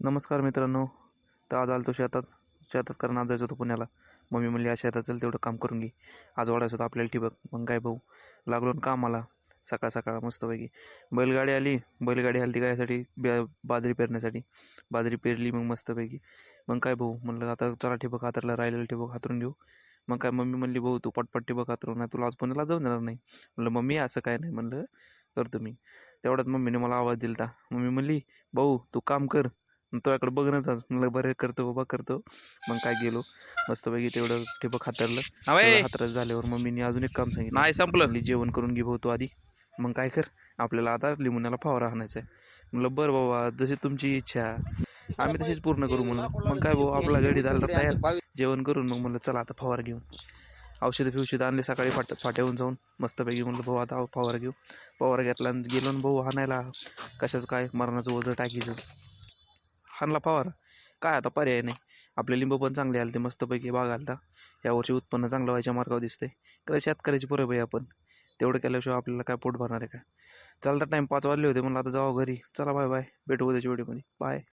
नमस्कार मित्रांनो. तर आज आलो तो शेतात कारण आज जायचं होतं पुण्याला. मम्मी म्हणली आज शेतात चल तेवढं काम करून घे. आज वाढायचं होतं आपल्याला ठिबक. मग काय भाऊ लागलो ना कामाला. सकाळ सकाळ मस्तपैकी बैलगाडी आली ती काय बाजरी पेरण्यासाठी. बाजरी पेरली मग मस्तपैकी. मग काय भाऊ म्हणलं आता चला ठिबक हातरला, राहिलेलं ठिबक हातरून घेऊ. मग काय मम्मी म्हणली भाऊ तू पटपट ठिबक हातरून, नाही तुला आज पुण्याला जाऊन देणार नाही. म्हणलं मम्मी असं काय नाही, म्हणलं करतो मी. तेवढ्यात मम्मीने मला आवाज दिला. मम्मी म्हणली भाऊ तू काम कर, तुझ्याकडे बघणच आज. म्हणलं बरं करतो बाबा करतो. मग काय गेलो मस्तपैकी तेवढं ठिबक हातरलं. हातरत झाल्यावर मम्मीने अजून एक काम सांगितलं. नाही संपलं. म्हणली जेवण करून घे भाऊ तू आधी, मग काय कर आपल्याला आता लिंबूण्याला फवारा आणायचा आहे. म्हणलं बरं बाबा जशी तुमची इच्छा आम्ही तशीच पूर्ण करू म्हणलं. मग काय भाऊ आपला गडी झाला तयार जेवण करून. मग म्हणलं चला आता फवारा घेऊन. औषधं आणले सकाळी फाट्याहून जाऊन मस्तपैकी. म्हणलं भाऊ आता फवारा घेऊ. फवारा घेतला आणि गेलो ना भाऊ हाणायला. कशाचं काय मरणाचं ओझं टाकीचं. हाणला फवारा. काय आता पर्याय नाही. आपले लिंबू पण चांगले आले ते मस्तपैकी बाग आलता. यावर्षी उत्पन्न चांगलं व्हायच्या मार्गावर दिसतंय. कारण शेतकऱ्याची परब आहे आपण. तेवढं केल्याशिवाय आपल्याला काय पोट भरणार आहे का. चालता टाईम 5 वाजले होते. म्हणलं आता जाऊ घरी. चला बाय बाय, भेटू उद्याच्या व्हिडिओमध्ये. बाय.